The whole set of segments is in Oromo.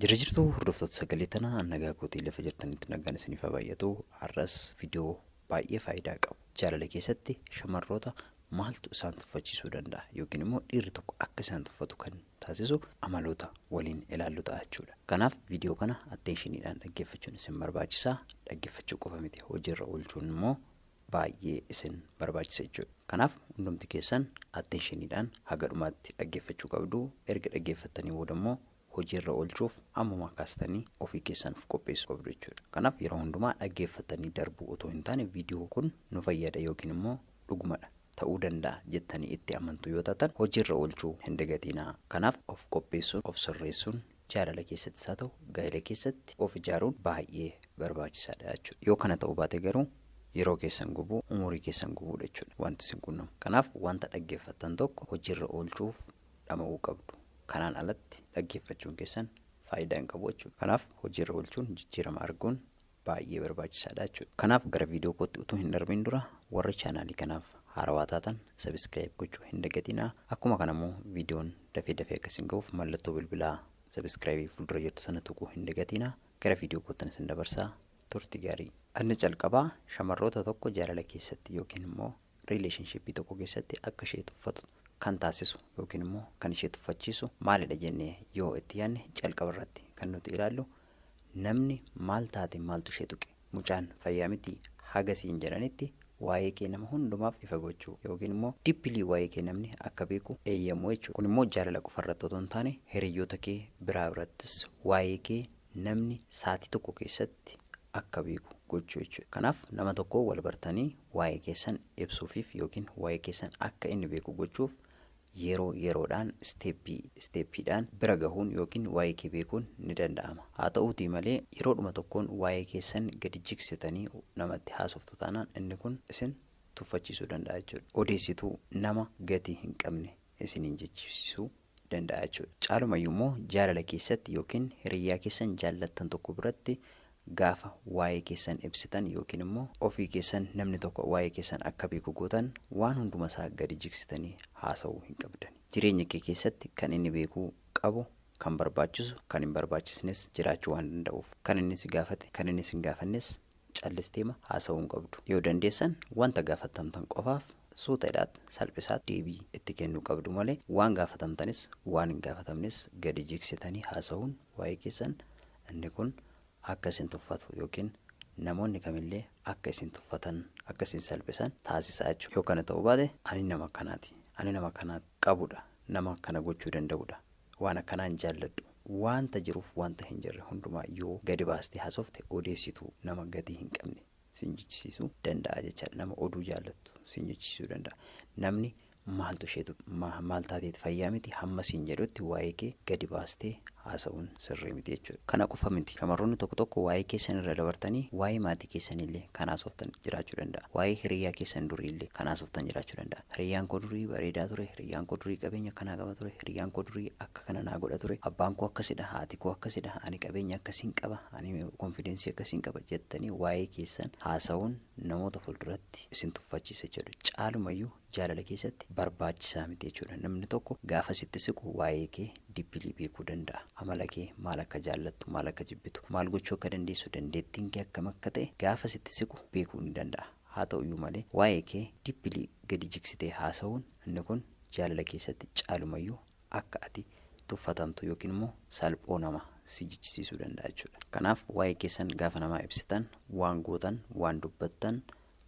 Jirjiirtuu hordoftoota sagalee tanaa nagaa kootii lafa jirtanitti nagaan isiniif baay'atu har'as viidiyoo baay'ee faayidaa qabu. Jaalala keessatti shamarroota maaltu isaan tuffachiisuu danda'a yookiin immoo dhiirri tokko akka isaan tuffatu kan taasisu amaloota waliin ilaallu ta'a jechuudha. Kanaaf viidiyoo kana attenshiniidhaan dhaggeeffachuun isin barbaachisaa. Dhaggeeffachuu qofa miti hojiirra oolchuun immoo baay'ee isin barbaachisa jechuudha. Kanaaf hundumti keessan attenshiniidhaan haga dhumaatti dhaggeeffachuu qabdu. Erga dhaggeeffattanii booda immoo hojiirra oolchuuf ammuma kaastanii ofii keessaniif qopheessuu qabdu jechuudha. Kanaaf yeroo hundumaa dhaggeeffatanii darbuu otoo hin taane viidiyoo kun nu fayyada yookiin immoo dhugumadha ta'uu danda'a jettanii itti amantu yoo taatan hojiirra oolchuu hin dagatinaa. Kanaaf of qopheessuun, of sirreessuun jaalala keessattis haa ta'u gaa'ela keessatti of ijaaruun baay'ee barbaachisaadha jechuudha. Yoo kana ta'uu baate garuu yeroo keessan gubuu, umurii keessan gubuudha jechuudha wanti isin quunnamu. Kanaaf wanta dhaggeeffattan tokko hojiirra oolchuuf dhama'uu qabdu. Kanaan alatti dhaggeeffachuun keessan faayidaa hin qabu jechuudha. Kanaaf hojiirra oolchuun jijjiirama arguun baay'ee barbaachisaadha jechuudha. Kanaaf gara viidiyoo kootti utuu hin darbiin dura warri chaanaalii kanaaf haarawaa taatan sabiskiraayib gochuu hin dagatinaa. Akkuma kanammoo viidiyoon dafee akkasiin ga'uuf mallattoo bilbilaa sabiskiraayibii fuuldura jirtu sana tuquu hin dagatinaa. Gara viidiyoo kootti isin dabarsaa. Turtii gaarii. Inni calqabaa shamarroota tokko jaalala keessatti yookiin immoo riileeshinshiippii tokko keessatti akka ishee tuffatu kan taasisu yookiin immoo kan ishee tuffachiisu maalidha jennee yoo itti yaadne calqaba irratti kan nuti ilaallu namni maal taate maaltu ishee tuqe mucaan fayyaa miti hagasiin jedhanitti waa'ee kee nama hundumaaf ifa gochuu yookiin immoo dippilii waa'ee kee namni akka beeku eeyyamu jechuudha. Kun immoo jaalala qofa irratti otoo hin taane hiriyoota kee biraa birattis waa'ee kee namni saatii tokko keessatti akka beeku gochuu jechuudha. Kanaaf nama tokko wal bartanii waa'ee keessan ibsuufiif yookiin waa'ee keessan akka inni beeku gochuuf yeroodhaan steeppiidhaan bira gahuun yookiin waa'ee kee beekuun ni danda'ama. Haa ta'uutii malee yeroodhuma tokkoon waa'ee keessan gadi jigsitanii namatti haasoftu taanaan inni kun isin tuffachiisuu danda'a jechuudha. Odeessituu nama gatii hin qabne isiniin jechisiisuu danda'a jechuudha. Caalumayyuu immoo jaalala keessatti yookiin hiriyyaa keessan jaallattan tokko biratti gaafa waa'ee keessan ibsitan yookiin immoo ofii keessan namni tokko waa'ee keessan akka beeku gootan waan hunduma isaa gadi jigsitanii haasa'uu hin qabdan. Jireenya kee keessatti kan inni beekuu qabu, kan barbaachisu, kan hin barbaachisnes jiraachuu waan danda'uuf kan inni si gaafate, kan inni si hin gaafannes callisteema haasa'uu hin qabdu. Yoo dandeessan wanta gaafatamtan qofaaf suutaadhaatti salphisaatti deebii itti kennuu qabdu malee waan gaafatamtanis waan hin gaafatamnes gadi jigsitanii haasa'uun waa'ee keessan inni kun akka isin tuffatu yookiin namoonni kamillee akka isin tuffatan akka isin salphisan taasisaa jechuudha. Yoo kana ta'uu baate ani nama kanaati. Ani nama kana qabudha. Nama kana gochuu danda'udha. Waan akkanaan jaalladhu. Wanta jiruuf wanta hin jirre hundumaa yoo gadi baastee haasofte odeessituu nama gatii hin qabne sin jechisiisuu danda'a jechaadha. Nama oduu jaallattu sin jechisiisuu danda'a. Namni maaltu isheetu maal taateet fayyaa miti hamma siin jedhutti waa'ee kee gadi baastee haasa'uun sirrii miti jechuudha. Kana qofa miti. Shamarroonni tokko tokko waa'ee keessan irra dabartanii waa'ee maatii keessanillee kan haasoftan jiraachuu danda'a. Waa'ee hiriyaa keessan duriillee kan haasoftan jiraachuu danda'a. Hiriyaan koo durii bareedaa ture, hiriyaan koo durii qabeenya kanaa qaba ture, hiriyaan koo durii akka kana naa godha ture, abbaan koo akkasidha, haati koo akkasidha, ani qabeenya akkasiin qaba, ani konfidensii akkasiin qaba jettanii waa'ee keessan haasa'uun namoota fuulduratti isin tuffachiisa jechuudha. Caalumayyuu jaalala keessatti barbaachisaa miti jechuudha. Namni tokko gaafa sitti siqu waa'ee kee dippilii beekuu danda'a. Amala kee maal akka jaallattu, maal akka jibbitu, maal gochuu akka dandeessu, dandeettiin kee akkam akka ta'e gaafa sitti siqu beekuu ni danda'a. Haa ta'uyyuu malee waa'ee kee dippilii gadi jigsitee haasa'uun inni kun jaalala keessatti caalumayyuu akka ati tuffatamtu yookiin immoo salphoo nama si jichisiisuu danda'a jechuudha. Kanaaf waa'ee keessan gaafa namaa ibsitan waan gootan, waan dubbattan,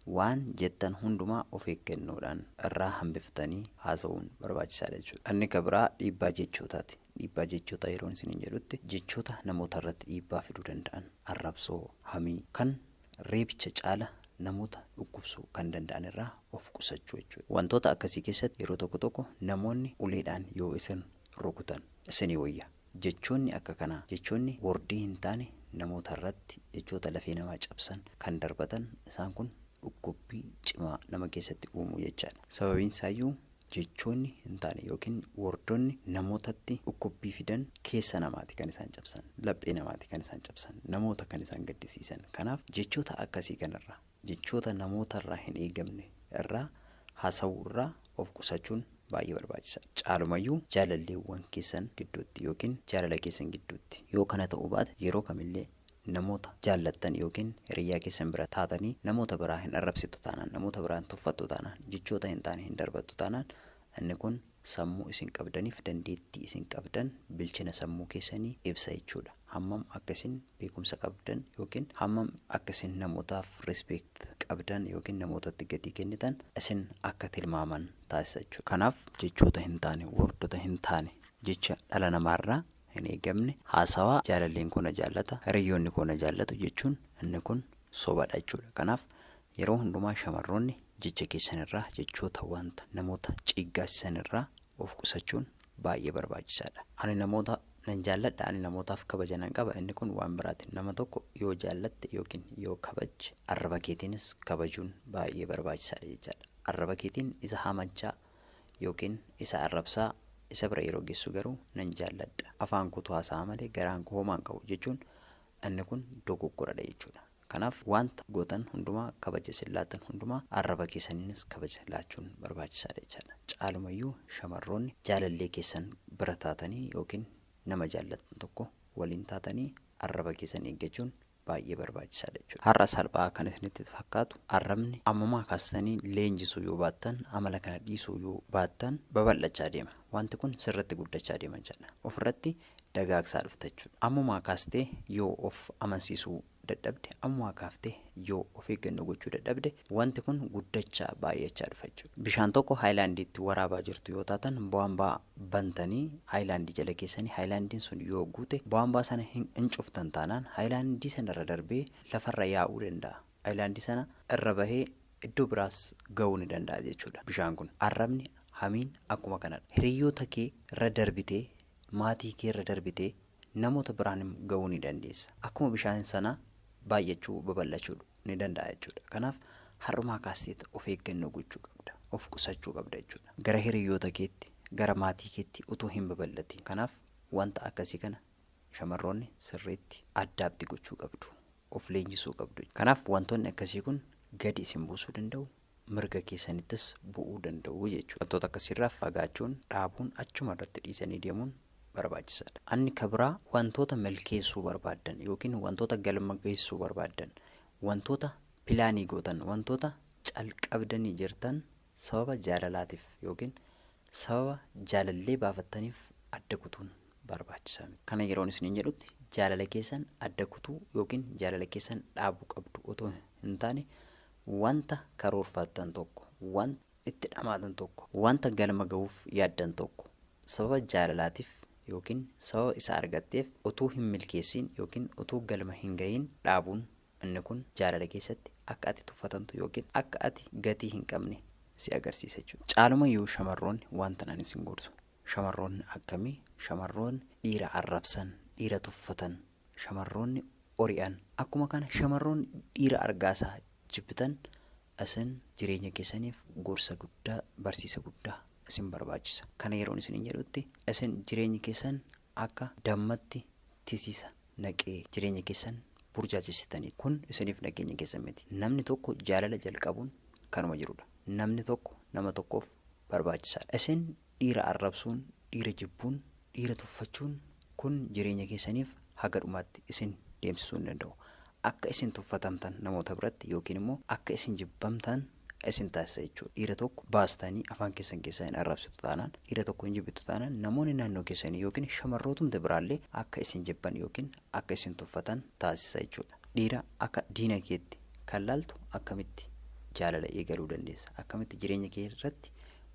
waan jettan hundumaa of eeggannoodhaan irraa hambiftanii haasa'uun barbaachisaadha jechuudha. Inni kabraa dhiibbaa jechootaati. Dhiibbaa jechoota yeroon isiniin jedhutti jechoota namoota irratti dhiibbaa fiduu danda'an arrabsoo, hamii kan reebicha caala namoota dhukkubsuu kan danda'an irraa of qusachuu jechuudha. Wantoota akkasii keessatti yeroo tokko tokko namoonni uleedhaan yoo isin rukutan isinii wayya. Jechoonni akka kanaa jechoonni wordii hin taane namoota irratti jechoota lafee namaa cabsan kan darbatan isaan kun dhukkubbii cimaa nama keessatti uumuu jechaadha. Sababiin isaayyuu jechoonni hin taane yookiin wordonni namootatti dhukkubbii fidan keessa namaati kan isaan cabsan, laphee namaati kan isaan cabsan, namoota kan isaan gaddisiisan. Kanaaf jechoota akkasii kanarraa jechoota namoota irraa hin eegamne irraa haasa'uu irraa of qusachuun baay'ee barbaachisaadha. Caalumayyuu jaalalleewwan keessan gidduutti yookiin jaalala keessan gidduutti yoo kana ta'uu baate yeroo kamillee namoota jaallattan yookiin hiriyaa keessan bira taatanii namoota biraa hin arrabsitu taanaan, namoota biraa hin tuffattu taanaan, jechoota hin taane hin darbattu taanaan, inni kun sammuu isin qabdaniif dandeettii isin qabdan bilchina sammuu keessanii ibsa jechuudha. Hammam akkasin beekumsa qabdan yookiin hammam akkasin namootaaf respect qabdan yookiin namootatti gadi kennitan isin akka tilmaaman taasisa jechuudha. Kanaaf jechoota hin taane, wordota hin taane jecha dhala namaarraa hin eegamne haasawaa jaalalleen koo na jaallata, hiriyoonni koo na jaallatu jechuun inni kun sobadha jechuudha. Kanaaf yeroo hundumaa shamarroonni jecha keessanirraa jechoota wanta namoota ciiggaasisanirraa of qusachuun baay'ee barbaachisaadha. Ani namoota nan jaalladha, ani namootaaf kabaja nan qaba, inni kun waan biraati. Nama tokko yoo jaallatte yookiin yoo kabajje arraba keetiinis kabajuun baay'ee barbaachisaadha jechaadha. Arraba keetiin isa hamachaa yookiin isa arrabsaa isa bira yeroo geessu garuu nan jaalladha, afaan kutu haasa'a malee garaan koo homaan qabu jechuun inni kun dogoggoradha jechuudha. Kanaaf wanta gootan hundumaa kabaja isin laattan hundumaa arraba keessaniinis kabaja laachuun barbaachisaadha jechaadha. Caalumayyuu shamarroonni jaalallee keessan bira taatanii yookiin nama jaallattan tokko waliin taatanii arraba keessan eeggachuun baay'ee barbaachisaadha jechuudha. Har'a salphaa kan isinitti fakkaatu arrabni ammumaa kaastanii leenjisuu yoo baattan, amala kana dhiisuu yoo baattan babal'achaa deema. Wanti kun sirriitti guddachaa deema jechuudha. Ofirratti dagaagsaa dhufta jechuudha. Ammumaa kaastee yoo of amansiisuu dadhabde, ammumaa kaaftee yoo of eeggannoo gochuu dadhabde wanti kun guddachaa baay'achaa dhufa jechuudha. Bishaan tokko haayilaandiitti waraabaa jirtu yoo taatan bu'aanbaa bantanii haayilaandii jala keessanii haayilaandiin sun yoo guute bu'aanbaa sana hin cuftan taanaan haayilaandii sana irra darbee lafarra yaa'uu danda'a. Haayilaandii sana irra bahee iddoo biraas ga'uu ni danda'a jechuudha. Bishaan kun arrabni hamiin akkuma kanadha. Hiriyoota kee irra darbitee, maatii kee irra darbitee namoota biraan ga'uu ni dandeessa. Akkuma bishaan sana baay'achuu babal'achuu ni danda'a jechuudha. Kanaaf har'umaa kaasteet of eeggannoo gochuu qabda, of qusachuu qabda jechuudha. Gara hiriyoota keetti, gara maatii keetti utuu hin babal'atin. Kanaaf wanta akkasii kana shamarroonni sirriitti addaabdi gochuu qabdu, of leenjisuu qabdu. Kanaaf wantoonni akkasii kun gadi isin buusuu danda'u, mirga keessanittis bu'uu danda'u jechuudha. Wantoota akkasiirraa fagaachuun, dhaabuun, achuma irratti dhiisanii deemuun barbaachisaadha. Anni kabraa wantoota milkeessuu barbaadan yookiin wantoota galma geessuu barbaadan, wantoota pilaanii gootan, wantoota calqabdanii jirtan sababa jaalalaatiif yookiin sababa jaalallee baafattaniif adda kutuun barbaachisaadha. Kana yeroon isiniin jedhutti jaalala keessan adda kutuu yookiin jaalala keessan dhaabuu qabdu otoo hin taane wanta karoorfattan tokko, wanta itti dhamaatan tokko, wanta galma ga'uuf yaaddan tokko sababa jaalalaatiif yookiin sababa isa argatteef utuu hin milkeessin yookiin utuu galma hin gahin dhaabuun inni kun jaalala keessatti akka ati tuffatamtu yookiin akka ati gatii hin qabne si agarsiisa jechuudha. Caalumayyuu shamarroonni wanta nan isin gorsu. Shamarroonni akkamii? Shamarroonni dhiira arrabsan, dhiira tuffatan, shamarroonni ori'an. Akkuma kana shamarroonni dhiira argaasaa jibbitan isin jireenya keessaniif gorsa guddaa, barsiisa guddaa isin barbaachisa. Kana yeroon isiniin jedhutti isin jireenya keessan akka dammatti tisiisa naqee jireenya keessan burjaajessitanii kun isiniif nageenya keessan miti. Namni tokko jaalala jalqabuun kanuma jirudha. Namni tokko nama tokkoof barbaachisaadha. Isin dhiira arrabsuun, dhiira jibbuun, dhiira tuffachuun kun jireenya keessaniif haga dhumaatti isin deemsisuu hin danda'u. Akka isin tuffatamtan namoota biratti yookiin immoo akka isin jibbamtan isin taasisa jechuudha. Dhiira tokko baastanii afaan keessan keessaa hin arrabsitu taanaan, dhiira tokko hin jibbitu taanaan namoonni naannoo keessanii yookiin shamarrootumti biraallee akka isin jibban yookiin akka isin tuffatan taasisa jechuudha. Dhiira akka diina keetti kan laaltu akkamitti jaalala eegaluu dandeessa? Akkamitti jireenya kee irratti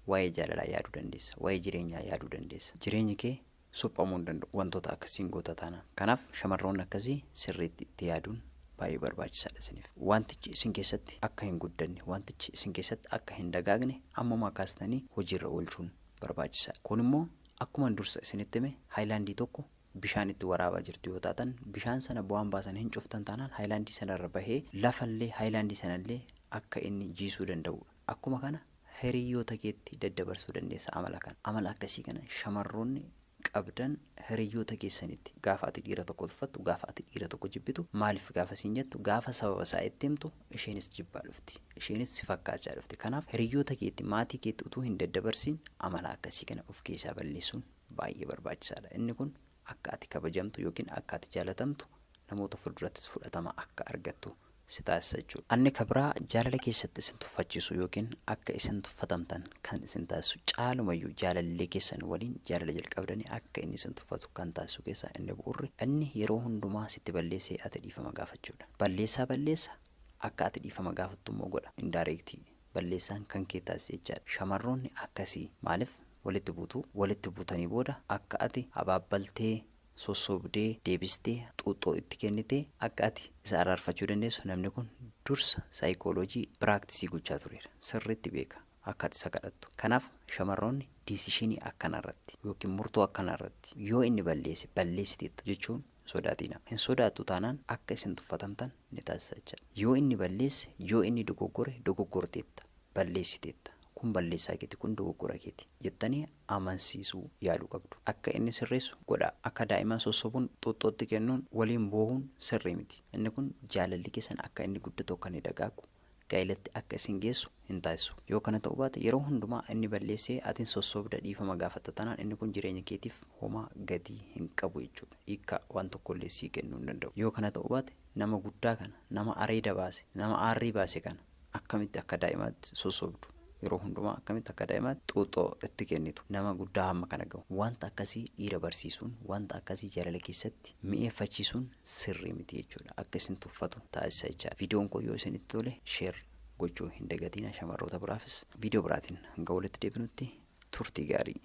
waa'ee jaalalaa yaaduu dandeessa? Waa'ee jireenyaa yaaduu dandeessa? Jireenyi kee suphamuu hin danda'u wantoota akkasiin goota taanaan. Kanaaf shamarroonni akkasii sirriitti itti yaaduun baay'ee barbaachisaadha isiniif. Wantichi isin keessatti akka hin guddanne, wantichi isin keessatti akka hin dagaagne ammumaa kaastanii hojiirra oolchuun barbaachisaadha. Kun immoo akkuma dursa isinitti hime haayilaandii tokko bishaan itti waraabaa jirtu yoo taatan bishaan sana bu'aan baasan hin cuftan taanaan haayilaandii sanarra bahee lafallee haayilaandii sanallee akka inni jiisuu danda'udha. Akkuma kana hiriyoota keetti daddabarsuu dandeessa amala kana. Amala akkasii kana shamarroonni jalqabdan hiriyoota keessanitti gaafa ati dhiira tokko tuffattu gaafa ati dhiira tokko jibbitu maaliif gaafa siin jettu gaafa sababa isaa itti himtu isheenis jibbaa dhufti isheenis si fakkaachaa dhufti. Kanaaf hiriyoota keetti maatii keetti utuu hin daddabarsiin amala akkasii kana of keessaa balleessuun baay'ee barbaachisaadha. Inni kun akka ati kabajamtu yookiin akka ati jaalatamtu namoota fuuldurattis fudhatama akka argattu si taasisa jechuudha. Anni kabraa jaalala keessatti isin tuffachiisu yookiin akka isin tuffatamtan kan isin taasisu caalumayyuu jaalallee keessan waliin jaalala jalqabdanii akka inni isin tuffatu kan taasisu keessaa inni bu'uurri inni yeroo hundumaa sitti balleessee ati dhiifama gaafachuudha. Balleessa akka ati dhiifama gaafattu immoo godha indirectly balleessaan kan kee taasisa jechaadha. Shamarroonni akkasii maaliif walitti buutanii booda akka ati abaabbaltee sossobdee deebistee xuuxoo itti kennitee akka ati isa araarfachuu dandeessu namni kun dursa saayikooloojii piraaktisii gochaa tureera. Sirriitti beeka akka ati isa kadhattu. Kanaaf shamarroonni diisishinii akkanarratti yookiin murtoo akkanarratti yoo inni balleessiteetta jechuun sodaatina. Hin sodaattu taanaan akka isin tuffatamtan ni taasisa jechaadha. Yoo inni balleesse yoo inni dogoggorteetta balleessiteetta. Kun balleessaa keeti kun dogoggora keeti jettanii amansiisuu yaaluu qabdu. Akka inni sirreessu godha. Akka daa'imaa sossobuun xuuxootti kennuun waliin boohuun sirrii miti. Inni kun jaalalli keessan akka inni guddatu akka inni dagaagu gaa'ilatti akka isin geessu hin taasisu. Yoo kana ta'uu baate yeroo hundumaa inni balleessee atiin sossobda dhiifama gaafatta tanaan inni kun jireenya keetiif homaa gatii hin qabu jechuudha. Hiikkaa waan tokkollee sii kennuu hin danda'u. Yoo kana ta'uu baate nama guddaa kana nama areeda baase nama aarrii baase kana akkamitti akka daa'imaatti sossobdu. Yeroo hundumaa akkamitti akka daa'imaatti xuuxoo itti kennitu nama guddaa hamma kana gahu. Wanta akkasii dhiira barsiisuun wanta akkasii jaalala keessatti mi'eeffachiisuun sirrii miti jechuudha. Akka isin tuffatu taasisa jechaadha. Viidiyoon kun yoo isinitti tole sheer gochuu hin dagatina. Shamarroota biraafis viidiyoo biraatiin hanga walitti deebinutti turtii gaarii.